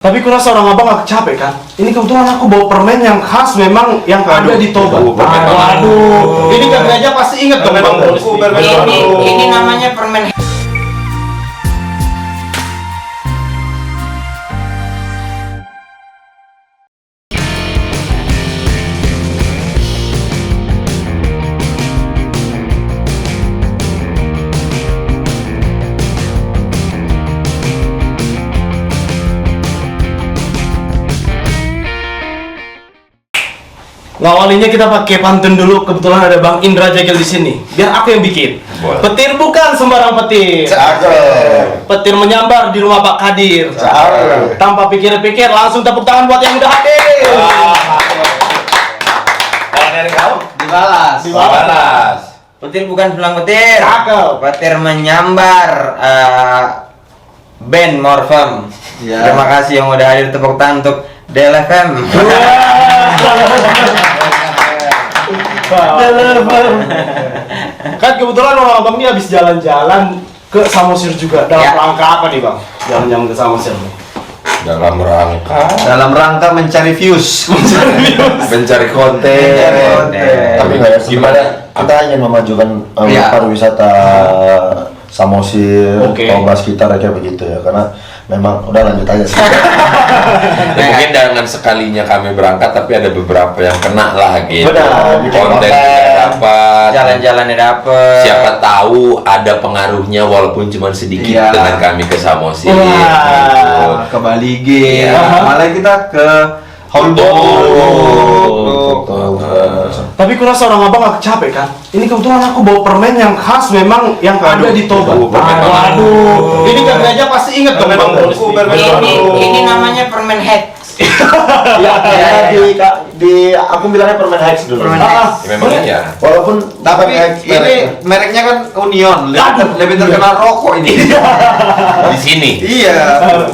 Tapi kurasa orang abang gak capek kan? Ini kebetulan aku bawa permen yang khas memang yang ada di Toba. Waduh, ini kan aja pasti inget dong bang. Ini namanya permen. Ngawalinya kita pakai pantun dulu. Kebetulan ada Bang Indra Jagel di sini. Biar aku yang bikin. Boleh. Petir bukan sembarang petir. Cakep. Petir menyambar di rumah Pak Kadir. Cakep. Tanpa pikir-pikir langsung tepuk tangan buat yang udah hadir. Kalau dari kau? Dibalas. Dibalas. Petir bukan sebelang petir. Cakep. Petir menyambar. Band Morfem. Ya. Terima kasih yang udah hadir, tepuk tangan untuk DLFM. Kan kebetulan orang abang ini habis jalan-jalan ke Samosir juga. Dalam Ya. rangka apa nih bang? Jalan-jalan ke Samosir nih. Dalam rangka mencari views, mencari konten. Tapi nggak ya, Gimana? kita ingin memajukan Ya. pariwisata Samosir, Oke. Toba sekitar kayak begitu ya, karena memang udah lanjut aja sih. Ya, mungkin dengan sekalinya kami berangkat, tapi ada beberapa yang kena lah gitu. Benar, bikin Konten konten. juga dapat. Jalan-jalannya dapet. Siapa tahu ada pengaruhnya walaupun cuma sedikit Iya. dengan kami ke Samosir. Wah. Gitu. Ke Bali G, Iya. malah kita ke Holbok. Tapi kurasa orang abang gak capek kan? Ini kebetulan aku bawa permen yang khas memang yang ada di Toba. Waduh, ini kan aja pasti inget dong bang. Ini namanya permen head. Ya, aku bilangnya permen Hex dulu. Permen Ya, memang iya. Walaupun Tapi Hex ini mereknya kan Union, lebih terkenal rokok ini. Di sini. Iya,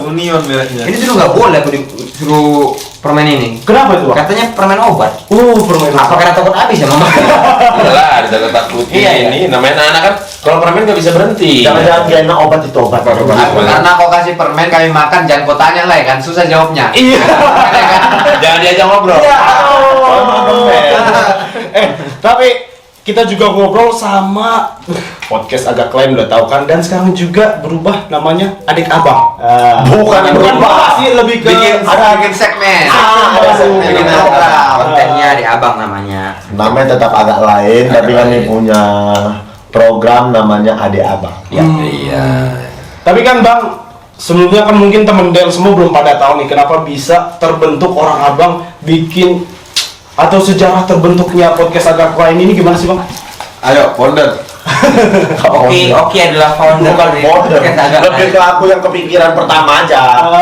Union mereknya. Ini dulu nggak boleh aku disuruh permen ini. Kenapa itu bang? Katanya permen obat. Permen Apa karena takut habis ya mama? Iyalah, ada takutin Iya, iya. ini. Namanya anak-anak kan, kalau permen nggak bisa berhenti. jangan-jangan kira obat itu obat. Karena kau kasih permen kami makan, jangan kau tanya lah ya kan, susah jawabnya. Iya. Jangan diajak ngobrol. Tapi kita juga ngobrol sama podcast agak lain udah tahu kan, dan sekarang juga berubah namanya Adik Abang. Bukan bahas sih, lebih ke Bikin segmen. ada segmen. Bikin program. Kontennya di abang namanya. Namanya tetap agak lain, tapi kami punya program namanya Ade Abang. Ya. Iya. Tapi kan bang, sebelumnya kan mungkin temen Del semua belum pada tahu nih kenapa bisa terbentuk orang abang bikin atau sejarah terbentuknya podcast agak lain ini gimana sih bang? Ayo, founder. Oke adalah founder Bukan dari model, podcast agak lebih ke aku yang kepikiran pertama aja.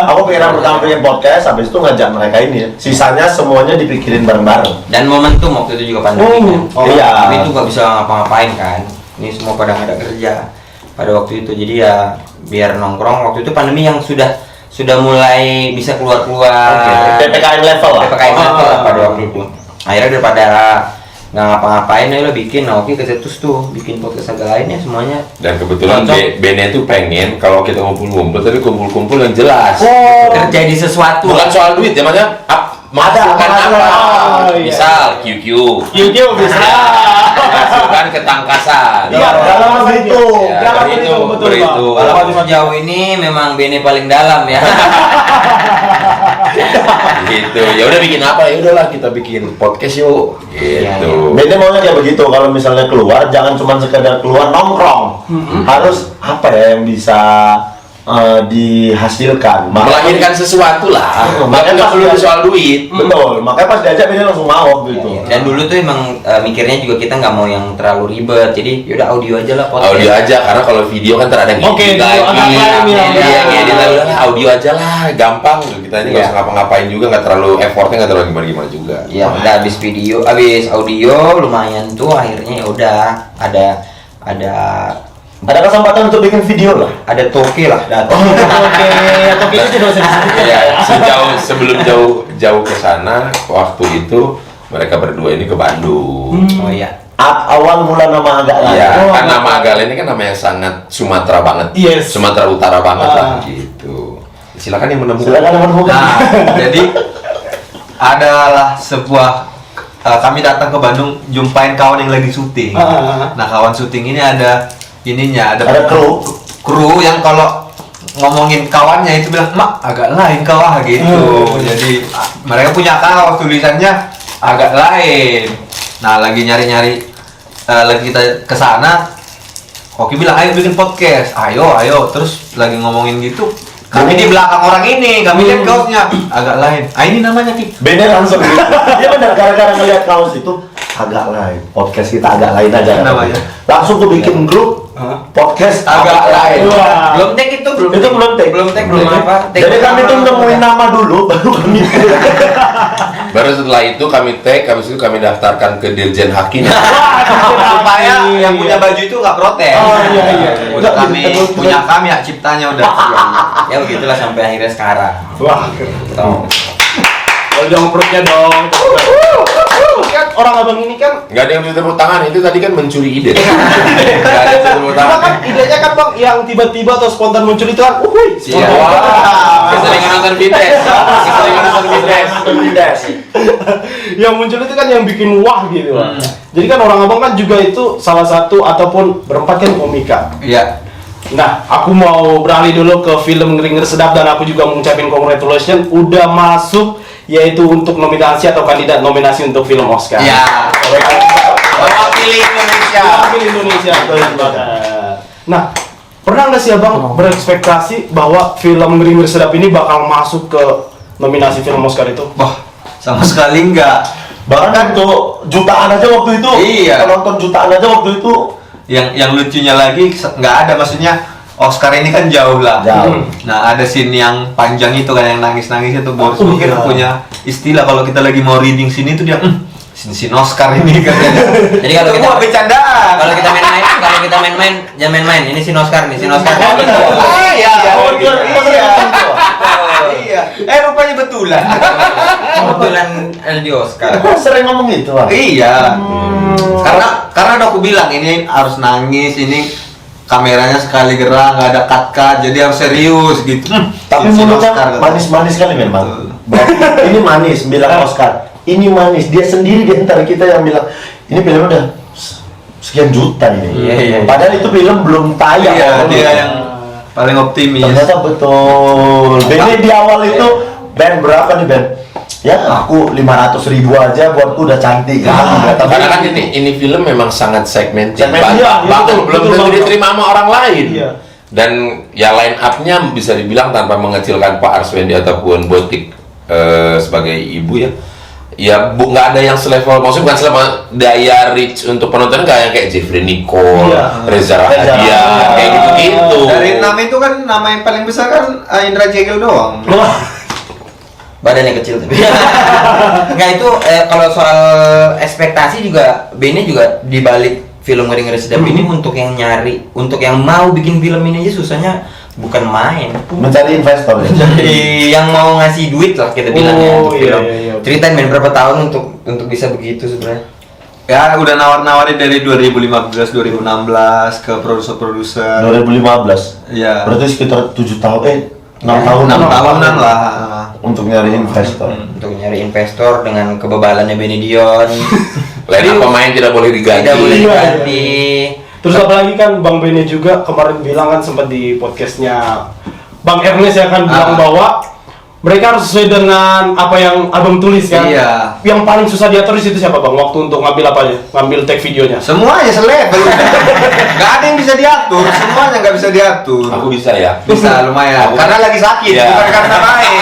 Aku pikiran pertama bikin podcast, habis itu ngajak mereka ini. Sisanya semuanya dipikirin bareng-bareng. Dan momentum waktu itu juga pandemi kan. iya. Tapi itu nggak bisa ngapa-ngapain kan. Ini semua pada nggak ada kerja pada waktu itu. Jadi ya biar nongkrong. Waktu itu pandemi yang sudah mulai bisa keluar-keluar. PPKM level lah. PPKM level lah pada waktu itu. Akhirnya daripada nggak ngapa-ngapain ya lo bikin. Nah oke kecetus tuh bikin podcast agak lainnya semuanya. Dan kebetulan Cocok. Bene itu pengen kalau kita ngumpul-ngumpul, tapi kumpul-kumpul yang jelas. Terjadi sesuatu. Bukan soal duit, namanya menghasilkan Ada, apa? iya. Misal QQ, YouTube bisa. menghasilkan ketangkasan. Iya, dalam itu. Ya, Dalam beritu, itu betul bang. beritu. Walaupun sejauh ini memang Bene paling dalam ya. Gitu. Ya udah bikin apa? Ya udahlah kita bikin podcast yuk. Gitu. Beda maunya kayak begitu, kalau misalnya keluar jangan cuma sekedar keluar nongkrong. Harus apa ya yang bisa dihasilkan. Melahirkan sesuatu lah. Makanya Nggak pas perlu dia- soal duit. Betul, makanya pas diajak dia langsung mau gitu. Dan dulu tuh emang mikirnya juga kita nggak mau yang terlalu ribet. Jadi yaudah audio aja lah podcast. Audio aja, karena kalau video kan terkadang Oke, ngedit video agak lain ya. Iya, Iya. ngedit lagi. Udah lah, audio aja lah, gampang. Kita ini nggak Iya. usah ngapa-ngapain juga, nggak terlalu effortnya, nggak terlalu gimana-gimana juga. Ya udah habis audio lumayan tuh akhirnya ya udah Ada kesempatan untuk bikin video lah. ada toke lah datang. Oke, toke itu tidak usah disebutkan Ya, ya. sebelum jauh ke sana, waktu itu mereka berdua ini ke Bandung. Oh iya. Awal mula nama agak lain. Iya, Oh, kan apa? nama Agal ini kan nama yang sangat Sumatera banget. Yes. Sumatera Utara banget lah Ah. gitu. Silakan yang menemukan. Silakan menemukan. Nah, jadi adalah sebuah kami datang ke Bandung jumpain kawan yang lagi syuting. Nah, kawan syuting ini ada Ada kru yang kalau ngomongin kawannya itu bilang, "Mak, agak lain kau gitu." Jadi mereka punya kaos tulisannya agak lain. Nah, lagi nyari-nyari lagi kita ke sana. Oki bilang, "Ayo bikin podcast." Ayo. Terus lagi ngomongin gitu. Kami di belakang orang ini, kami lihat kaosnya agak lain. Ini namanya Ki. Bener langsung gitu. Dia benar gara-gara ngeliat kaos itu agak lain. Podcast kita agak lain aja Namanya. Langsung tuh bikin grup podcast agak lain. Wah. Belum take itu, belum. Itu belum take. Belum apa. Take Jadi kami tuh pertama. nemuin nama dulu baru kami. Baru setelah itu kami tag, habis itu kami daftarkan ke Dirjen Hakim. Supaya yang punya baju itu nggak protes. Oh, iya. Udah punya kami hak ciptanya udah. Ya begitulah sampai akhirnya sekarang. Wah. Tuh. Kalau dong perutnya dong. Kan orang abang ini kan Nggak ada yang bisa tepuk tangan, itu tadi kan mencuri ide. Nggak ada yang bisa tepuk Cuma tangan. kan idenya kan bang yang tiba-tiba atau spontan muncul itu kan, Iya. Keseringan nonton vintage. Keseringan nonton vintage. yang muncul itu kan yang bikin wah gitu. Bang. Jadi kan orang abang kan juga itu salah satu ataupun berempat kan komika. Iya. Nah, aku mau beralih dulu ke film Ngeri Ngeri Sedap dan aku juga mengucapin congratulations udah masuk yaitu untuk nominasi atau kandidat nominasi untuk film Oscar. Iya. Mewakili Indonesia. Mewakili Indonesia. Betul banget. Nah, pernah nggak sih abang berekspektasi bahwa film Ngeri Ngeri Sedap ini bakal masuk ke nominasi film Oscar itu? Wah, sama sekali enggak. Bahkan tuh jutaan aja waktu itu. Iya. Penonton jutaan aja waktu itu. Yang lucunya lagi nggak ada, maksudnya Oscar ini kan jauh lah. Jauh. Nah, ada scene yang panjang itu kan yang nangis-nangis itu Boris Oh, mungkin iya. punya istilah kalau kita lagi mau reading sini tuh dia scene Oscar ini kan. Jadi kalau Itu kita mau bercandaan. kalau kita main-main, jangan main-main. Ini si Oscar nih, si Oscar. Gitu. Iya. Oh, dia- Iya. Rupanya betulan. Kebetulan di Oscar. Kok sering ngomong gitu, Bang? Iya. Karena udah aku bilang ini harus nangis, ini kameranya sekali gerak, nggak ada cut, jadi harus serius gitu. Tapi Si mulutnya Oscar, kata. manis-manis kali memang. Betul. Ini manis, bilang Oscar. Ini manis. Dia sendiri di antara kita yang bilang ini film udah sekian juta ini. Iya. Padahal itu film belum tayang. Iya, Belum. dia yang paling optimis. Ternyata betul. Benny di awal itu Ben berapa nih Ben? Ya aku 500.000 aja buatku udah cantik. Karena kan ini film memang sangat segmented. Segmented, iya, Bahkan betul, belum betul tentu banget. diterima sama orang lain. Iya. Dan ya line up-nya bisa dibilang tanpa mengecilkan Pak Arswendi ataupun Botik sebagai ibu ya. Ya nggak ada yang selevel, maksudnya bukan selevel daya reach untuk penonton nggak yang kayak Jeffrey Nicole, Iya. Reza Reza Rahadian, Rahadian. kayak gitu-gitu. Dari nama itu kan nama yang paling besar kan Indra Jegel doang. Badannya kecil tapi. Nggak itu kalau soal ekspektasi juga Bene juga dibalik film Ngeri Ngeri Sedap ini untuk yang nyari, untuk yang mau bikin film ini aja susahnya bukan main. Mencari investor. Ya? Jadi yang mau ngasih duit lah kita bilangnya Oh, untuk iya, film. iya. Ceritain main berapa tahun untuk bisa begitu sebenarnya. Ya udah nawar-nawarin dari 2015, 2016 ke produser-produser. 2015. Iya. Berarti sekitar 7 tahun 6 tahun. 6 tahunan lah. Untuk nyari investor. Untuk nyari investor dengan kebebalannya Benny Dion. Line up pemain tidak boleh diganti. Tidak boleh Iya, diganti. Terus apalagi kan Bang Bene juga kemarin bilang kan sempat di podcastnya Bang Ernest ya kan bilang bahwa mereka harus sesuai dengan apa yang abang tulis kan. Iya. Yang paling susah diatur di situ siapa bang? Waktu untuk ngambil apa aja? Ngambil tag videonya. Semuanya selevel. Gak ada yang bisa diatur, semuanya nggak bisa diatur. Aku bisa ya. Bisa lumayan. Karena lagi sakit, Iya. bukan karena baik.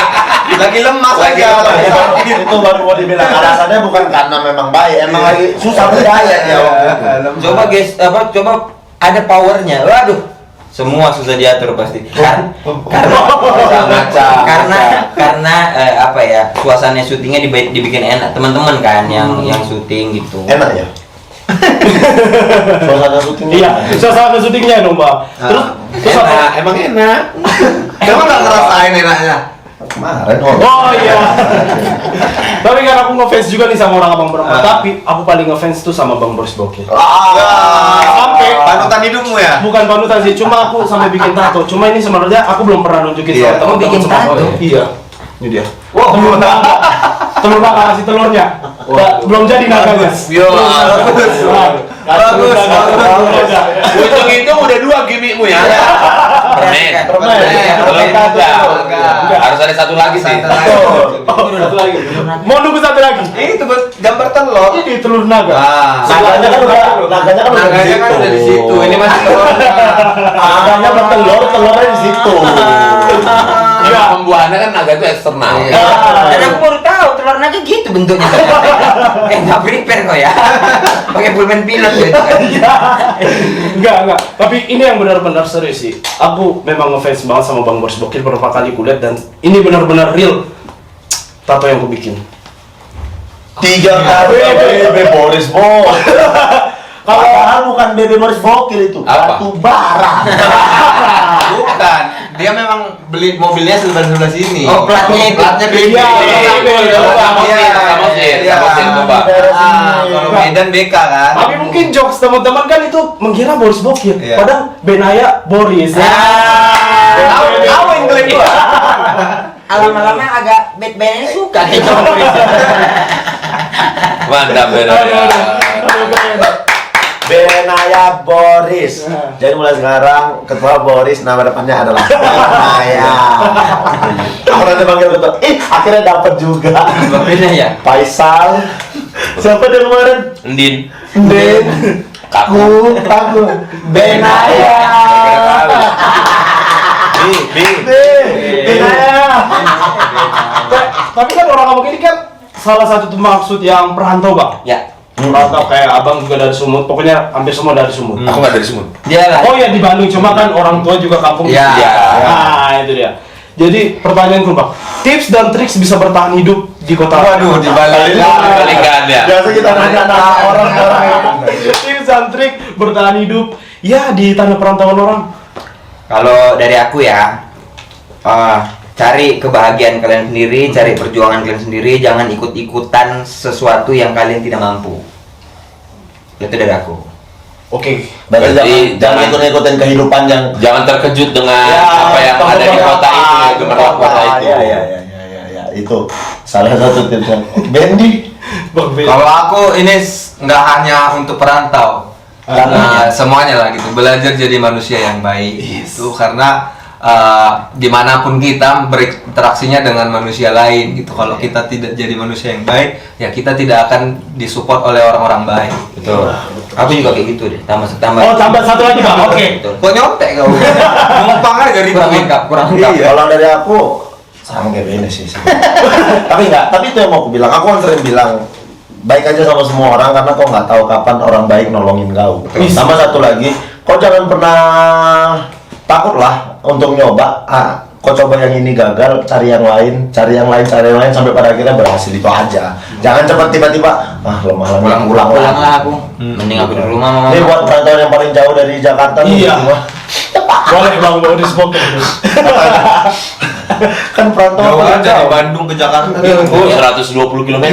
Lagi lemas Lagi aja. lemas. lagi sakit. Itu baru mau dibilang alasannya bukan karena memang baik, emang lagi susah berdaya dia waktu itu. Coba guys, coba ada powernya. Waduh, semua susah diatur pasti. Karena apa ya? Suasana syutingnya dibikin enak. Teman-teman kan yang syuting gitu. Enak ya. Suasana syutingnya. Iya, suasana syutingnya dong bang. Terus apa? Enak, emang enak. Kamu nggak ngerasain enaknya? Kemarin Oh iya. Tapi kan aku ngefans juga nih sama orang abang berempat. Tapi aku paling ngefans tuh sama Bang Boris Bokir. Sampai panutan hidupmu ya? Bukan panutan sih, cuma aku sampai bikin tato. Cuma ini sebenarnya aku belum pernah nunjukin Iya. sama temen bikin sama tato? orang. Iya. Ini dia. Wow. Telur naga kasih telurnya. Belum jadi naganya. Yo, bagus. Bagus. Hitung-hitung udah 2 gimmickmu ya. Permen. Permen. Telur naga. Enggak. Harus ada satu lagi sih. Satu lagi. Mau nunggu satu lagi? Itu gambar telur. Ini telur naga. Naganya kan udah Naganya di situ. Ini masih telur. Naganya bertelur, telurnya di situ. Ya, pembuahannya kan naga itu eksternal. Dan aku baru tahu telur naga gitu bentuknya. Nggak prepare kok ya. Pakai pulpen pilot gitu kan. Enggak. Tapi ini yang benar-benar serius sih. Aku memang ngefans banget sama Bang Boris Bokir beberapa kali kulihat dan ini benar-benar real tato yang aku bikin. 3 kali Bebe Boris Bokir. Padahal bukan Bebe Boris Bokir itu, Apa? batu bara. Bukan. Dia memang beli mobilnya sebelah sini. Oh, platnya itu. Platnya beda. Iya, Samosin, coba. Kalau Medan BK kan. Tapi mungkin jokes teman-teman kan itu mengira Boris Bokir, Iya. padahal Benaya Boris. Tahu yang klaim gua. Alam-alamnya agak bad-badnya suka nih sama Mantap benar. Benaya Boris. Jadi mulai sekarang ketua Boris nama depannya adalah Benaya. Aku nanti panggil ketua. Akhirnya dapat juga. Beda ya? Faisal. Siapa dia kemarin? Ndin. Den. Aku. Benaya. Benaya. Tapi kan orang kampung ini kan salah satu maksud yang perantau bang. Ya. Perantau kayak abang juga dari Sumut, pokoknya hampir semua dari Sumut. Aku nggak dari Sumut. Dia lah. Oh ya di Bandung, cuma kan orang tua juga kampung. Iya. Nah itu dia. Jadi pertanyaanku bang, tips dan trik bisa bertahan hidup di kota. Waduh, dibalik. Paling nggak ada. Biasa kita nanya orang-orang. Tips dan trik bertahan hidup ya di tanah perantauan orang. Kalau dari aku ya, cari kebahagiaan kalian sendiri, cari perjuangan kalian sendiri, jangan ikut-ikutan sesuatu yang kalian tidak mampu. Itu dari aku. Oke. Berarti Jangan ikut-ikutin kehidupan yang Jangan terkejut dengan apa yang ada di kota itu, gemerlap kota itu. Ya, itu salah satu tipsnya. Bendy. Bang Ben. Kalau aku ini nggak hanya untuk perantau, karena semuanya lah gitu. Belajar jadi manusia yang baik itu karena dimanapun kita berinteraksinya dengan manusia lain gitu. Kalau kita tidak jadi manusia yang baik, ya kita tidak akan disupport oleh orang-orang baik. Betul. Aku juga kayak gitu deh. Tambah. Oh tambah satu lagi bang. Oke. Betul. Kok nyontek kau? Numpang aja dari Kurang lengkap, kurang lengkap. Kalau dari aku sama kayak Bendy sih. Tapi itu yang mau aku bilang. Aku kan sering bilang baik aja sama semua orang karena kau nggak tahu kapan orang baik nolongin kau. Sama satu lagi, kau jangan pernah takut lah untuk nyoba. Kau coba yang ini gagal, cari yang lain sampai pada akhirnya berhasil, itu aja. Jangan cepat tiba-tiba lemah pulang lah aku. Mending aku di rumah mama. Ini buat perantauan yang paling jauh dari Jakarta. Iya. semua. Boleh bang Boris Bokir. Kan perantauan Jauh paling dari jauh. Bandung ke Jakarta. Oh, 120 km.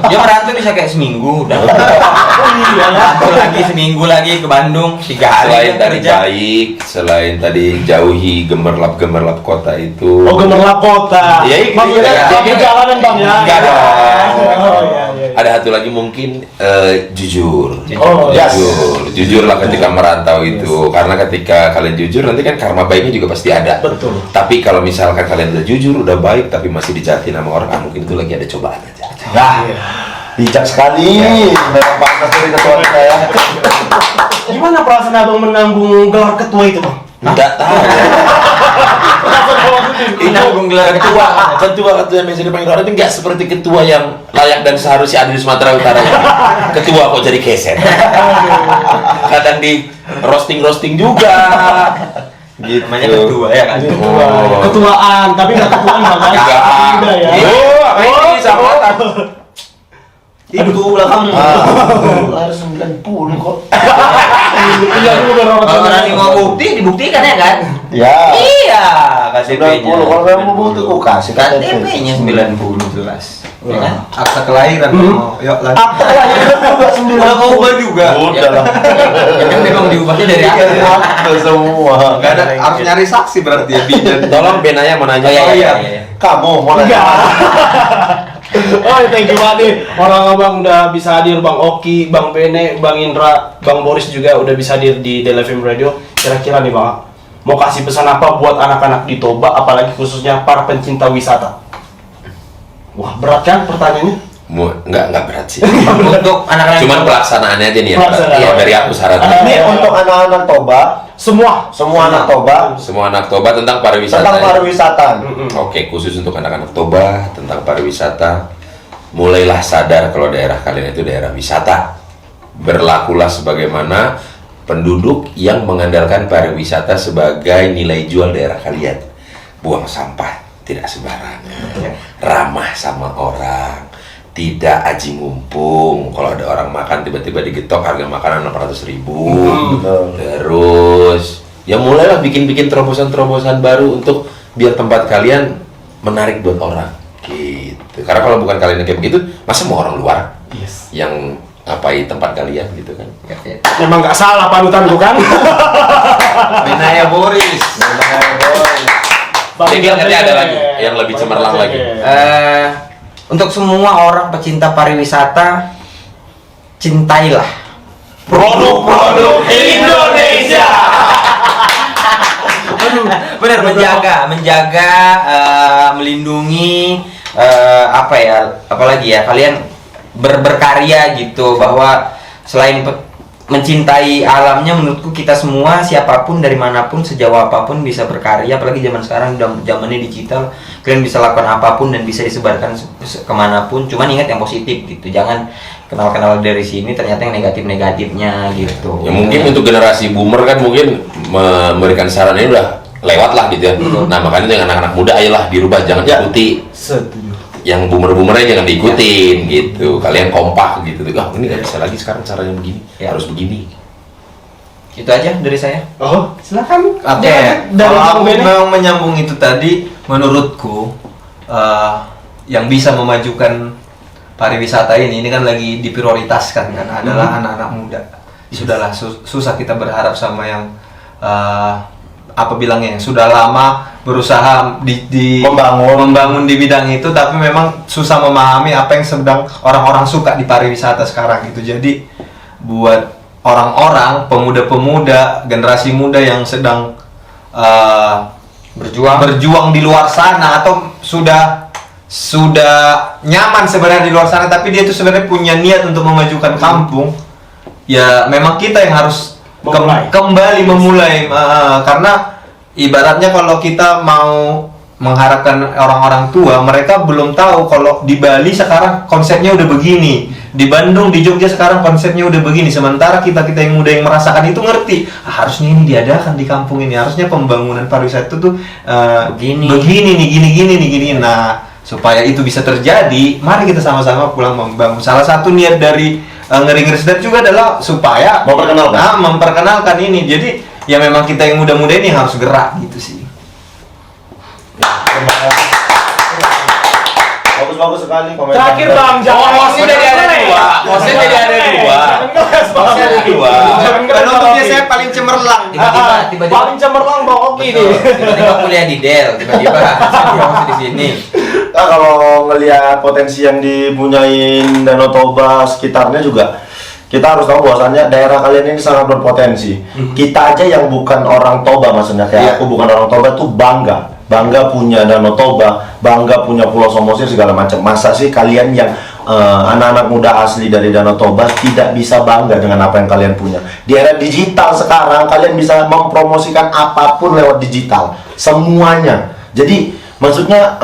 Dia merantau bisa kayak seminggu udah. Merantau lagi seminggu lagi ke Bandung 3 hari. Selain tadi kerja. baik, selain tadi jauhi gemerlap kota itu. Oh gemerlap kota. Iya, iya. Maksudnya Iya. di jalanan bang ya. Enggak dong. Oh iya. Ada satu lagi mungkin jujur. Oh, yes. Jujurlah ketika merantau itu, karena ketika kalian jujur nanti kan karma baiknya juga pasti ada. Betul. Tapi kalau misalkan kalian udah jujur, udah baik, tapi masih dijahatin sama orang, mungkin itu lagi ada cobaan aja. Nah, bijak sekali. Memang pantas dari ketua kita ya. Gimana perasaan abang menanggung gelar ketua itu bang? Nggak tahu. Nanggung gelar ketua yang biasa dipanggil orang itu nggak seperti ketua yang layak dan seharusnya ada di Sumatera Utara. Ketua kok jadi keset. Kadang di roasting juga. Gitu. Namanya ketua ya kan. Oh. Ketuaan, tapi nggak ketuaan bang. Enggak. Udah ya. Ini sama. Itu belakang. Harus 90 kok. Iya dulu Kalau orang nanti mau bukti dibuktikan ya kan? Ya. Iya, KTP-nya. 90 kalau memang mau bukti kok kasih KTP-nya 90 jelas. ya kan? Akta kelahiran. Oh, yuk lanjut. Apa lagi juga Udah kau ubah juga. Udah lah. Ya kan memang diubahnya dari akta. Apa semua. Gak ada, harus nyari saksi berarti ya bidan. Tolong Benaya mau nanya. Oh iya. Kamu mau nanya? Oh, thank you banget nih. Orang abang udah bisa hadir, Bang Oki, Bang Bene, Bang Indra, Bang Boris juga udah bisa hadir di DLFM Radio. Kira-kira nih Bang, mau kasih pesan apa buat anak-anak di Toba, apalagi khususnya para pencinta wisata? Wah, berat kan pertanyaannya? Nggak berat sih. Untuk anak-anak Cuman Toba. pelaksanaannya aja nih ya. Pelaksanaan. Iya, dari aku syaratnya. Ini untuk anak-anak Toba, semua anak Toba Semua anak Toba tentang pariwisata. tentang ya? pariwisata. Oke, khusus untuk anak-anak Toba tentang pariwisata, mulailah sadar kalau daerah kalian itu daerah wisata. Berlakulah sebagaimana penduduk yang mengandalkan pariwisata sebagai nilai jual daerah kalian. Buang sampah tidak sembarangan, ramah sama orang, tidak aji mumpung. Kalau ada orang makan tiba-tiba digetok harga makanan 600.000. Betul. Terus ya mulailah bikin-bikin terobosan-terobosan baru untuk biar tempat kalian menarik buat orang gitu. Karena kalau bukan kalian yang kayak begitu, masa mau orang luar Yes. yang ngapai tempat kalian gitu kan? Memang nggak salah panutan bukan? Benaya Boris. Jadi nanti ada lagi yang lebih cemerlang lagi. Untuk semua orang pecinta pariwisata, cintailah Produk-produk Indonesia. benar, menjaga melindungi apa ya, apalagi ya, kalian berkarya gitu, bahwa selain mencintai alamnya, menurutku kita semua siapapun dari manapun sejauh apapun bisa berkarya, apalagi zaman sekarang udah zamannya digital, kalian bisa lakukan apapun dan bisa disebarkan kemanapun. Cuman ingat yang positif gitu, jangan kenal dari sini ternyata yang negatifnya gitu. Ya mungkin untuk generasi boomer kan mungkin memberikan saran ini udah lewat lah gitu ya. Nah makanya dengan anak-anak muda ayolah dirubah, jangan ikuti Setuju. yang boomer-boomernya, jangan diikutin gitu. Kalian kompak gitu. Ah ini nggak bisa lagi sekarang caranya begini, Ya. harus begini. Itu aja dari saya. Oh, silakan. Oke, Dari kalau Bang aku Bene. memang menyambung itu tadi, menurutku yang bisa memajukan pariwisata ini kan lagi diprioritaskan kan adalah anak-anak muda. Sudahlah susah kita berharap sama yang apa bilangnya, yang sudah lama berusaha membangun di bidang itu, tapi memang susah memahami apa yang sedang orang-orang suka di pariwisata sekarang gitu. Jadi buat orang-orang, pemuda-pemuda, generasi muda yang sedang berjuang di luar sana atau sudah nyaman sebenarnya di luar sana, tapi dia itu sebenarnya punya niat untuk memajukan kampung, ya memang kita yang harus kembali memulai, karena ibaratnya kalau kita mau mengharapkan orang-orang tua, mereka belum tahu kalau di Bali sekarang konsepnya udah begini, di Bandung, di Jogja sekarang konsepnya udah begini, sementara kita yang muda yang merasakan itu ngerti, harusnya ini diadakan di kampung ini, harusnya pembangunan pariwisata itu tuh begini nih, gini. Nah, supaya itu bisa terjadi, mari kita sama-sama pulang membangun. Salah satu niat dari Ngeri Sedap juga adalah supaya memperkenalkan ini. Jadi ya memang kita yang muda-muda ini harus gerak gitu sih. Bagus sekali komentar. Terakhir Bang, jangan Hostnya jadi ada dua. Hostnya jadi ada dua. Hostnya ada dua. Penutupnya saya paling cemerlang. Tiba-tiba Paling cemerlang Bang Oki nih. tiba-tiba kuliah di Del, tiba-tiba masih di sini. Nah, kalau ngelihat potensi yang dipunyain Danau Toba sekitarnya juga, kita harus tahu bahwasannya daerah kalian ini sangat berpotensi. Kita aja yang bukan orang Toba, maksudnya kayak aku bukan orang Toba tuh bangga punya Danau Toba, bangga punya Pulau Samosir segala macam. Masa sih kalian yang anak-anak muda asli dari Danau Toba tidak bisa bangga dengan apa yang kalian punya? Di era digital sekarang kalian bisa mempromosikan apapun lewat digital, semuanya. Jadi maksudnya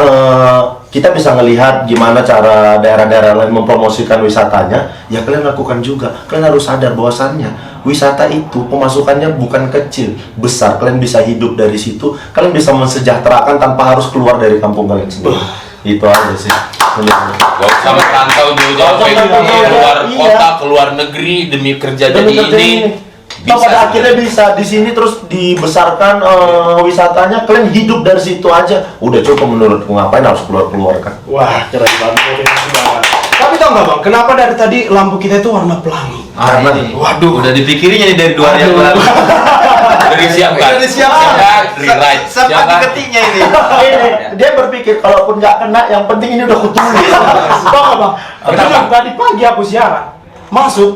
kita bisa ngelihat gimana cara daerah-daerah lain mempromosikan wisatanya, ya kalian lakukan juga. Kalian harus sadar bahwasannya wisata itu pemasukannya bukan kecil, besar. Kalian bisa hidup dari situ, kalian bisa mensejahterakan tanpa harus keluar dari kampung kalian sendiri. Itu aja sih. Gak usah merantau jauh-jauh keluar Iya. kota, keluar negeri demi kerja jadi ini. Toh pada Bisa. akhirnya bisa di sini terus dibesarkan wisatanya, kalian hidup dari situ aja. Udah cukup menurutku, ngapain harus keluar kan? Wah, keren banget. Motivasi banget. Tapi tau nggak bang, kenapa dari tadi lampu kita itu warna pelangi? Karena Waduh, udah dipikirin jadi dari 2 hari yang lalu. Udah disiapkan. Udah disiapkan. Rewrite. Sempat Siapkan. diketiknya ini. ini dia berpikir kalaupun nggak kena, yang penting ini udah kutulis. Tau nggak bang? Kenapa? Betul, tadi pagi aku siaran, masuk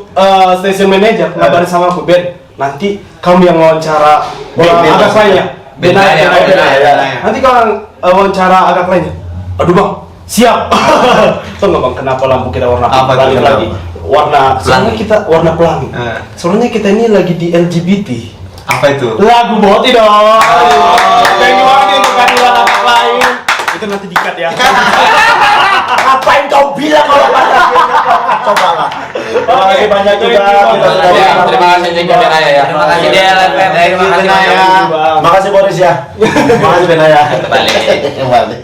station manager ngabarin sama aku, Ben, nanti kamu yang wawancara Ben agak maksudnya. lainnya. Benaya, Benaya. Nanti kalau wawancara agak lainnya. Aduh bang, siap. Tahu nggak bang, kenapa lampu kita warna Apa tuh, balik kenapa? lagi? Warna, soalnya Pelangi. kita warna pelangi. Eh. Soalnya kita ini lagi di LGBT. Apa itu? Lagu Boti dong. Thank you banget untuk kehadiran agak lain. Itu nanti dikat ya. Ngapain kau bilang kalau pada akhirnya kau coba lah. Makasih banyak juga. Kita sudah Ya, bersama. terima kasih juga Benaya ya. Terima kasih DLFM. Thank you, Benaya. Bang. Makasih Boris ya. Makasih Benaya. Balik. Balik.